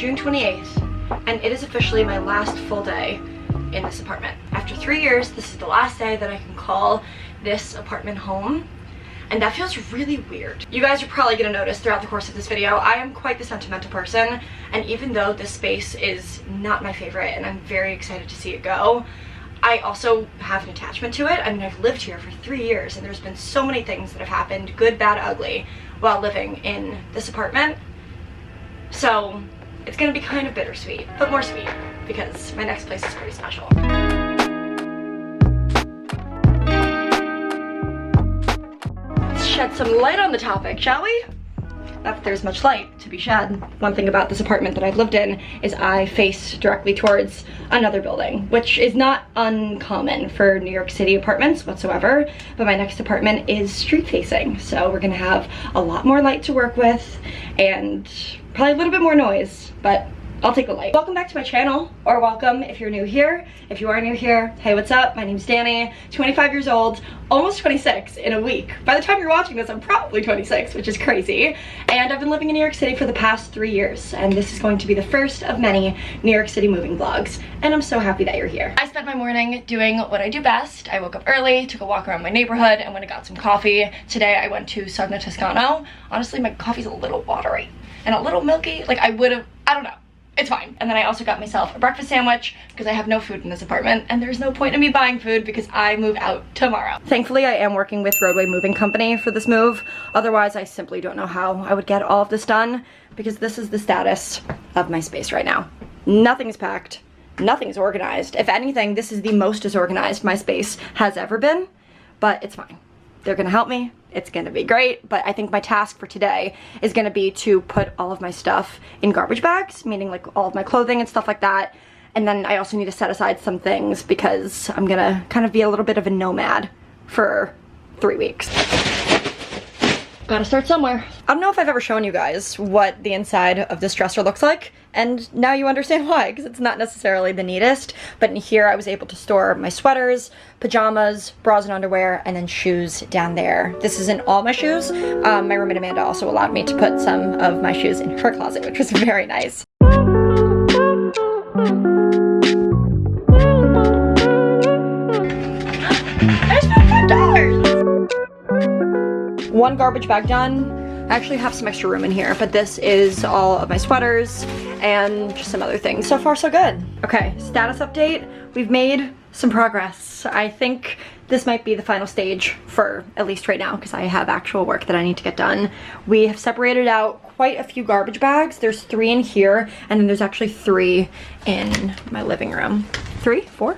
June 28th, and it is officially my last full day in this apartment. After 3 years, this is the last day that I can call this apartment home, and that feels really weird. You guys are probably gonna notice throughout the course of this video, I am quite the sentimental person, and even though this space is not my favorite and I'm very excited to see it go, I also have an attachment to it. I mean, I've lived here for 3 years and there's been so many things that have happened, good, bad, ugly, while living in this apartment. So it's gonna be kind of bittersweet, but more sweet because my next place is pretty special. Let's shed some light on the topic, shall we? Not that there's much light to be shed. One thing about this apartment that I've lived in is I face directly towards another building, which is not uncommon for New York City apartments whatsoever, but my next apartment is street facing, so we're gonna have a lot more light to work with and probably a little bit more noise, but I'll take the light. Welcome back to my channel, or welcome if you're new here. If you are new here, hey, what's up? My name's Danny, 25 years old, almost 26 in a week. By the time you're watching this, I'm probably 26, which is crazy. And I've been living in New York City for the past 3 years, and this is going to be the first of many New York City moving vlogs, and I'm so happy that you're here. I spent my morning doing what I do best. I woke up early, took a walk around my neighborhood, and went and got some coffee. Today I went to Sogno Toscano. Honestly, my coffee's a little watery and a little milky. Like I don't know. It's fine. And then I also got myself a breakfast sandwich because I have no food in this apartment and there's no point in me buying food because I move out tomorrow. Thankfully, I am working with Roadway Moving Company for this move. Otherwise, I simply don't know how I would get all of this done because this is the status of my space right now. Nothing's packed. Nothing's organized. If anything, this is the most disorganized my space has ever been, but it's fine. They're gonna help me. It's gonna be great, but I think my task for today is gonna be to put all of my stuff in garbage bags, meaning like all of my clothing and stuff like that. And then I also need to set aside some things because I'm gonna kind of be a little bit of a nomad for 3 weeks. Gotta start somewhere. I don't know if I've ever shown you guys what the inside of this dresser looks like, and now you understand why, because it's not necessarily the neatest, but in here I was able to store my sweaters, pajamas, bras and underwear, and then shoes down there. This isn't all my shoes. My roommate Amanda also allowed me to put some of my shoes in her closet, which was very nice. I spent $5! One garbage bag done. I actually have some extra room in here, but this is all of my sweaters and just some other things. So far, so good. Okay, status update. We've made some progress. I think this might be the final stage for at least right now because I have actual work that I need to get done. We have separated out quite a few garbage bags. There's 3 in here, and then there's actually 3 in my living room. 3? 4?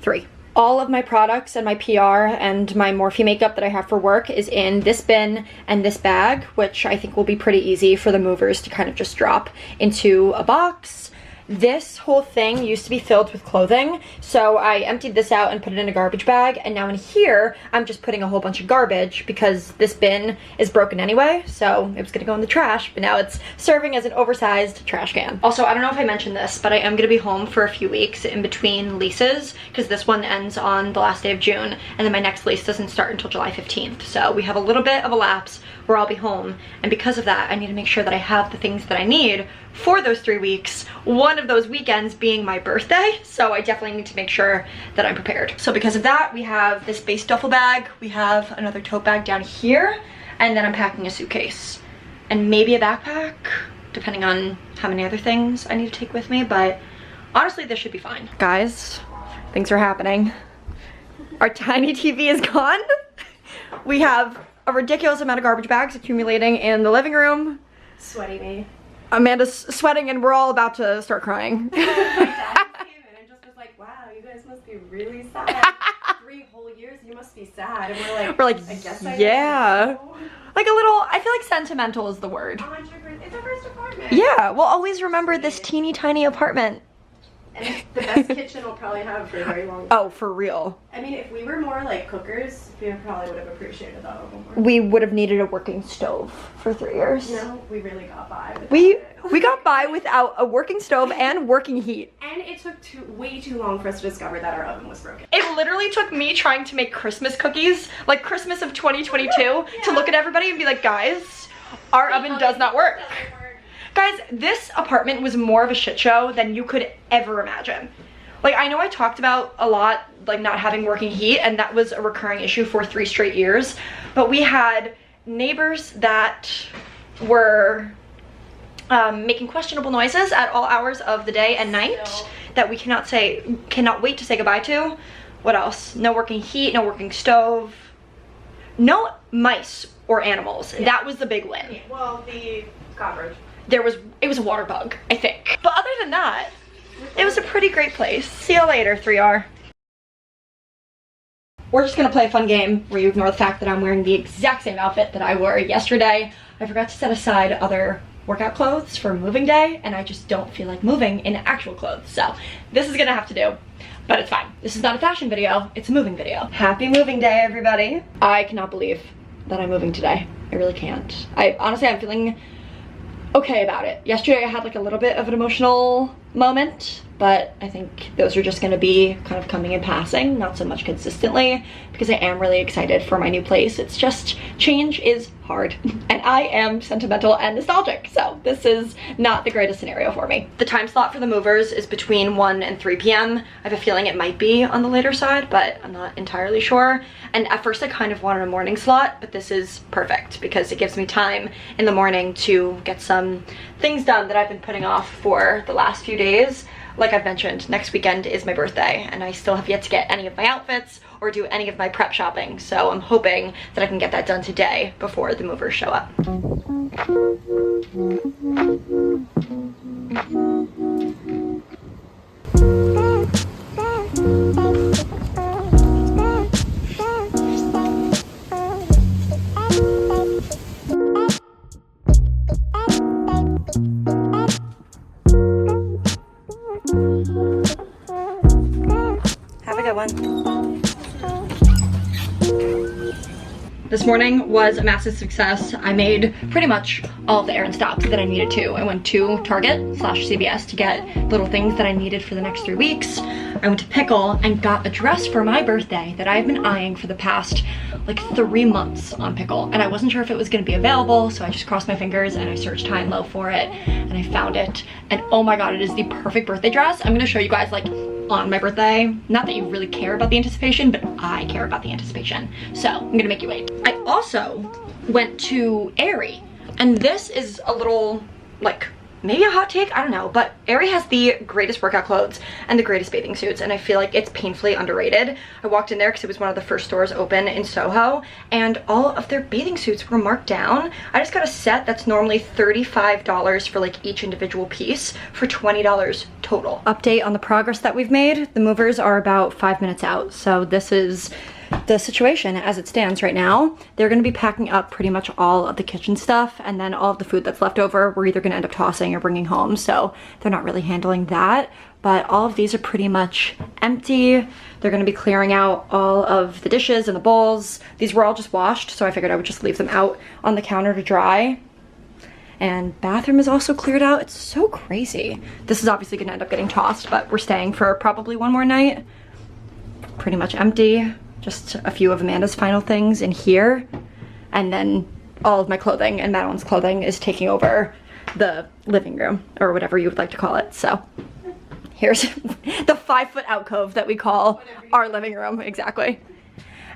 3. All of my products and my PR and my Morphe makeup that I have for work is in this bin and this bag, which I think will be pretty easy for the movers to kind of just drop into a box. This whole thing used to be filled with clothing, so I emptied this out and put it in a garbage bag, and now in here I'm just putting a whole bunch of garbage because this bin is broken anyway, so it was gonna go in the trash, but now it's serving as an oversized trash can. Also, I don't know if I mentioned this, but I am gonna be home for a few weeks in between leases because this one ends on the last day of June, and then my next lease doesn't start until July 15th, so we have a little bit of a lapse where I'll be home, and because of that I need to make sure that I have the things that I need for those 3 weeks, one of those weekends being my birthday, so I definitely need to make sure that I'm prepared. So because of that, we have this base duffel bag, we have another tote bag down here, and then I'm packing a suitcase and maybe a backpack, depending on how many other things I need to take with me, but honestly this should be fine. Guys, things are happening. Our tiny TV is gone. We have a ridiculous amount of garbage bags accumulating in the living room. Sweaty me. Amanda's sweating and we're all about to start crying. My dad came in and just was like, wow, you guys must be really sad. 3 whole years, you must be sad. And we're like, I guess I yeah. Like a little, I feel like sentimental is the word. It's our first apartment. Yeah, we'll always remember this teeny tiny apartment. And it's the best kitchen we'll probably have for a very long time. Oh, for real. I mean, if we were more like cookers, we probably would have appreciated that a little more. We would have needed a working stove for 3 years. No, we really got by. We got by without a working stove and working heat. And it took way too long for us to discover that our oven was broken. It literally took me trying to make Christmas cookies, like Christmas of 2022, to look at everybody and be like, guys, our oven does not work. Guys, this apartment was more of a shit show than you could ever imagine. Like, I know I talked about a lot, like, not having working heat, and that was a recurring issue for 3 straight years, but we had neighbors that were making questionable noises at all hours of the day and night that we cannot wait to say goodbye to. What else? No working heat, no working stove, no mice or animals. Yeah. That was the big win. Well, the cockroach. It was a water bug, I think. But other than that, it was a pretty great place. See you later, 3R. We're just gonna play a fun game where you ignore the fact that I'm wearing the exact same outfit that I wore yesterday. I forgot to set aside other workout clothes for moving day, and I just don't feel like moving in actual clothes. So this is gonna have to do, but it's fine. This is not a fashion video, it's a moving video. Happy moving day, everybody. I cannot believe that I'm moving today. I really can't. Honestly, I'm feeling okay about it. Yesterday I had like a little bit of an emotional moment, but I think those are just gonna be kind of coming and passing, not so much consistently, because I am really excited for my new place. It's just, change is hard, and I am sentimental and nostalgic, so this is not the greatest scenario for me. The time slot for the movers is between 1 and 3 p.m. I have a feeling it might be on the later side, but I'm not entirely sure. And at first I kind of wanted a morning slot, but this is perfect because it gives me time in the morning to get some things done that I've been putting off for the last few days. Like I've mentioned, next weekend is my birthday, and I still have yet to get any of my outfits or do any of my prep shopping, so I'm hoping that I can get that done today before the movers show up. Have a good one. This morning was a massive success. I made pretty much all of the errand stops that I needed to. I went to Target/CVS to get little things that I needed for the next 3 weeks. I went to Pickle and got a dress for my birthday that I've been eyeing for the past like 3 months on Pickle, and I wasn't sure if it was gonna be available, so I just crossed my fingers and I searched high and low for it, and I found it, and oh my god, it is the perfect birthday dress. I'm gonna show you guys like on my birthday. Not that you really care about the anticipation, but I care about the anticipation, so I'm gonna make you wait. I also went to Aerie, and this is a little like maybe a hot take, I don't know, but Aerie has the greatest workout clothes and the greatest bathing suits, and I feel like it's painfully underrated. I walked in there because it was one of the first stores open in Soho, and all of their bathing suits were marked down. I just got a set that's normally $35 for like each individual piece for $20 total. Update on the progress that we've made. The movers are about 5 minutes out, so this is the situation as it stands right now. They're going to be packing up pretty much all of the kitchen stuff, and then all of the food that's left over we're either going to end up tossing or bringing home, so they're not really handling that. But all of these are pretty much empty. They're going to be clearing out all of the dishes and the bowls. These were all just washed, so I figured I would just leave them out on the counter to dry. And bathroom is also cleared out. It's so crazy. This is obviously going to end up getting tossed, but we're staying for probably one more night. Pretty much empty. Just a few of Amanda's final things in here, and then all of my clothing and Madeline's clothing is taking over the living room, or whatever you would like to call it. So here's the 5-foot alcove that we call our living room, exactly.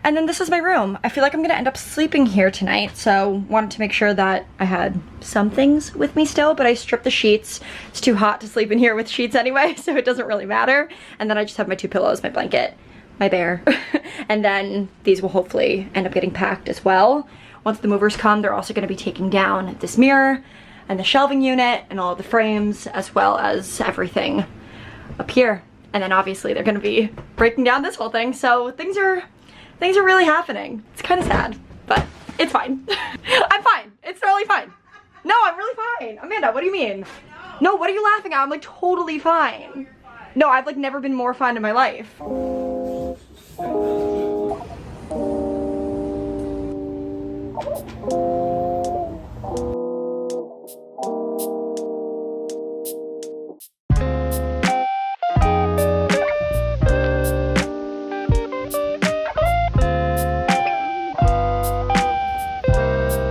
And then this is my room. I feel like I'm gonna end up sleeping here tonight, so wanted to make sure that I had some things with me still, but I stripped the sheets. It's too hot to sleep in here with sheets anyway, so it doesn't really matter. And then I just have my 2 pillows, my blanket, my bear, and then these will hopefully end up getting packed as well. Once the movers come, they're also going to be taking down this mirror and the shelving unit and all of the frames, as well as everything up here. And then obviously they're going to be breaking down this whole thing, so things are really happening. It's kind of sad, but it's fine. I'm fine. It's totally fine. No, I'm really fine. Amanda, what do you mean? No, what are you laughing at? I'm like totally fine. No, I've like never been more fine in my life.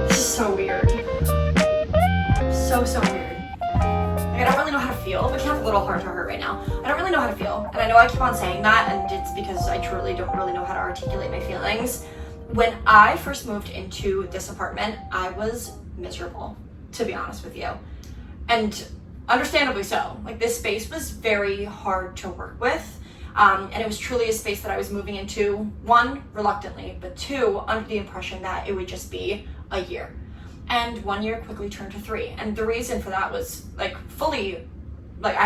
This is so weird. So weird. little heart to heart right now. I don't really know how to feel. And I know I keep on saying that, and it's because I truly don't really know how to articulate my feelings. When I first moved into this apartment, I was miserable, to be honest with you. And understandably so. Like, this space was very hard to work with. And it was truly a space that I was moving into, one, reluctantly, but two, under the impression that it would just be a year. And 1 year quickly turned to 3. And the reason for that was I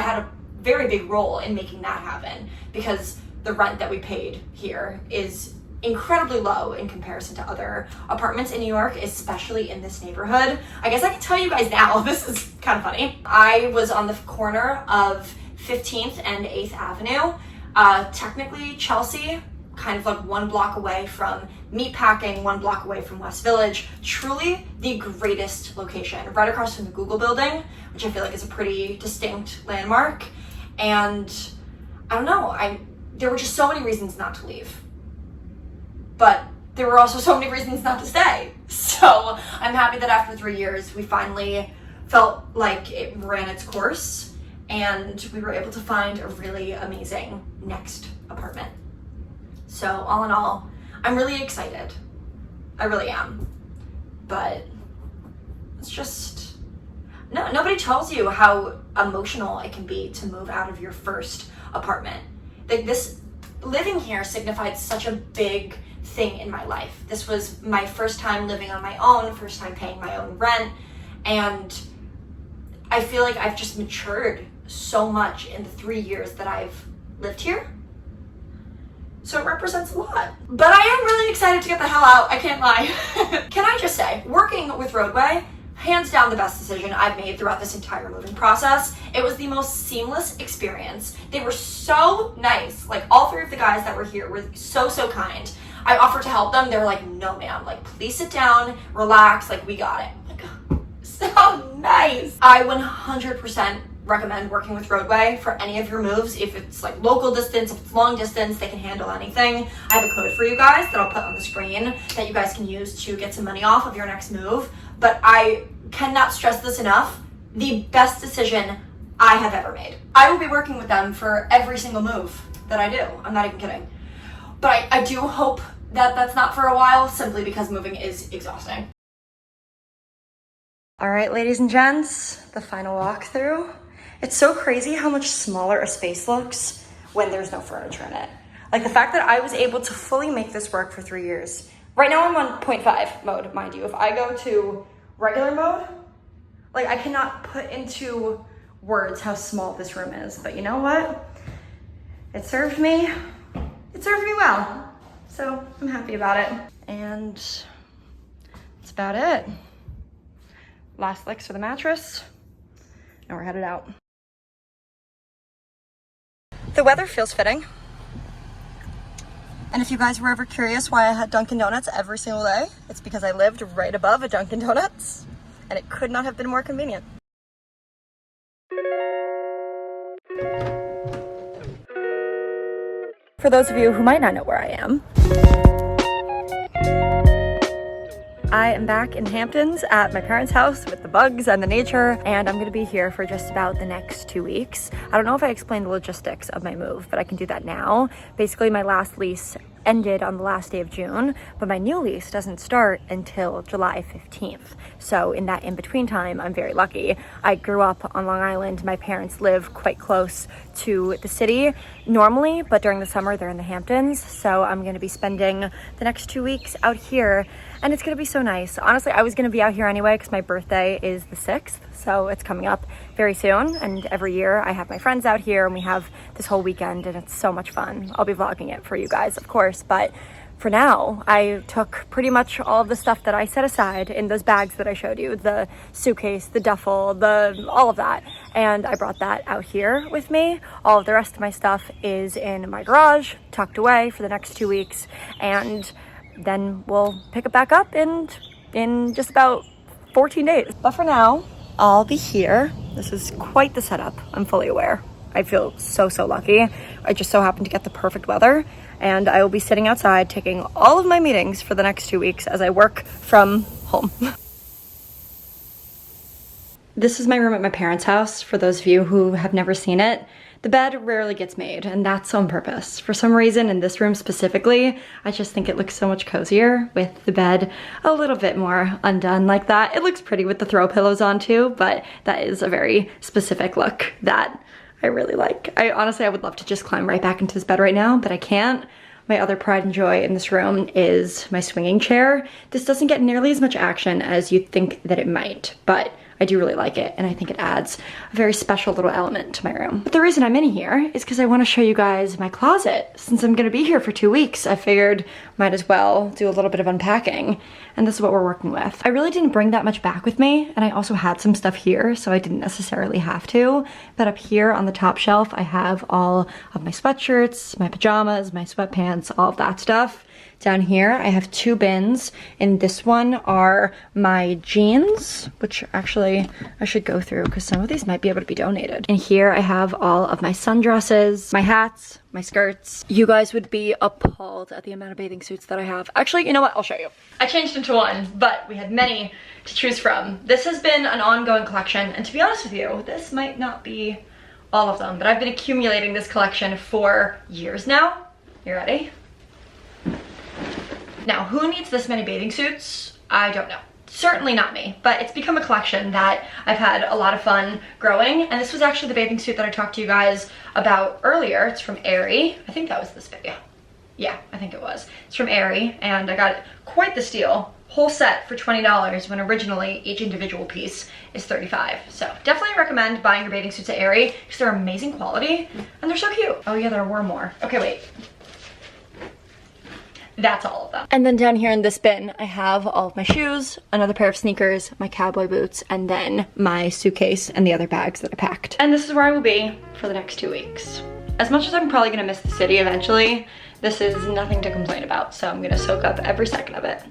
had a very big role in making that happen, because the rent that we paid here is incredibly low in comparison to other apartments in New York, especially in this neighborhood. I guess I can tell you guys now, this is kind of funny. I was on the corner of 15th and 8th Avenue. Technically Chelsea, kind of like 1 block away from Meatpacking, 1 block away from West Village. Truly the greatest location, right across from the Google building, which I feel like is a pretty distinct landmark. And I don't know, there were just so many reasons not to leave. But there were also so many reasons not to stay. So I'm happy that after 3 years, we finally felt like it ran its course and we were able to find a really amazing next apartment. So all in all, I'm really excited. I really am. But it's just, nobody tells you how emotional it can be to move out of your first apartment. Like, this, living here signified such a big thing in my life. This was my first time living on my own, first time paying my own rent, and I feel like I've just matured so much in the 3 years that I've lived here. So it represents a lot. But I am really excited to get the hell out, I can't lie. Can I just say, working with Roadway, hands down the best decision I've made throughout this entire moving process. It was the most seamless experience. They were so nice. Like, all 3 of the guys that were here were so kind. I offered to help them. They were like, no ma'am, like, please sit down, relax, like, we got it. Like, so nice. I 100% recommend working with Roadway for any of your moves. If it's like local distance, if it's long distance, they can handle anything. I have a code for you guys that I'll put on the screen that you guys can use to get some money off of your next move. But I cannot stress this enough, the best decision I have ever made. I will be working with them for every single move that I do. I'm not even kidding. But I do hope that that's not for a while, simply because moving is exhausting. All right, ladies and gents, the final walkthrough. It's so crazy how much smaller a space looks when there's no furniture in it. Like, the fact that I was able to fully make this work for 3 years. Right now I'm on 0.5 mode, mind you. If I go to regular mode, like, I cannot put into words how small this room is. But you know what? It served me well. So I'm happy about it. And that's about it. Last licks for the mattress. And we're headed out. The weather feels fitting. And if you guys were ever curious why I had Dunkin' Donuts every single day, it's because I lived right above a Dunkin' Donuts, and it could not have been more convenient. For those of you who might not know where I am back in Hamptons at my parents' house with the bugs and the nature, and I'm gonna be here for just about the next 2 weeks. I don't know if I explained the logistics of my move, but I can do that now. Basically, my last lease ended on the last day of June, but my new lease doesn't start until July 15th. So in that in-between time, I'm very lucky. I grew up on Long Island. My parents live quite close to the city normally, but during the summer they're in the Hamptons. So I'm gonna be spending the next 2 weeks out here, and it's gonna be so nice. Honestly, I was gonna be out here anyway because my birthday is the 6th, so it's coming up very soon. And every year I have my friends out here and we have this whole weekend, and it's so much fun. I'll be vlogging it for you guys, of course, but for now, I took pretty much all of the stuff that I set aside in those bags that I showed you, the suitcase, the duffel, all of that, and I brought that out here with me. All of the rest of my stuff is in my garage, tucked away for the next 2 weeks, and then we'll pick it back up in just about 14 days. But for now, I'll be here. This is quite the setup, I'm fully aware. I feel so lucky. I just so happen to get the perfect weather, and I will be sitting outside taking all of my meetings for the next 2 weeks as I work from home. This is my room at my parents' house. For those of you who have never seen it, the bed rarely gets made, and that's on purpose. For some reason, in this room specifically, I just think it looks so much cozier with the bed a little bit more undone like that. It looks pretty with the throw pillows on too, but that is a very specific look that I really like. Honestly, I would love to just climb right back into this bed right now, but I can't. My other pride and joy in this room is my swinging chair. This doesn't get nearly as much action as you'd think that it might, but I do really like it, and I think it adds a very special little element to my room. But the reason I'm in here is because I want to show you guys my closet. Since I'm going to be here for 2 weeks, I figured might as well do a little bit of unpacking, and this is what we're working with. I really didn't bring that much back with me, and I also had some stuff here, so I didn't necessarily have to. But up here on the top shelf, I have all of my sweatshirts, my pajamas, my sweatpants, all of that stuff. Down here, I have 2 bins. In this one are my jeans, which actually I should go through because some of these might be able to be donated. And here I have all of my sundresses, my hats, my skirts. You guys would be appalled at the amount of bathing suits that I have. Actually, you know what? I'll show you. I changed into one, but we had many to choose from. This has been an ongoing collection, and to be honest with you, this might not be all of them, but I've been accumulating this collection for years now. You ready? Now, who needs this many bathing suits? I don't know. Certainly not me, but it's become a collection that I've had a lot of fun growing, and this was actually the bathing suit that I talked to you guys about earlier. It's from Aerie. I think that was this video. Yeah, I think it was. It's from Aerie, and I got quite the steal. Whole set for $20 when originally each individual piece is $35. So definitely recommend buying your bathing suits at Aerie because they're amazing quality and they're so cute. Oh yeah, there were more. Okay, wait. That's all of them. And then down here in this bin, I have all of my shoes, another pair of sneakers, my cowboy boots, and then my suitcase and the other bags that I packed. And this is where I will be for the next 2 weeks. As much as I'm probably gonna miss the city eventually, this is nothing to complain about, so I'm gonna soak up every second of it.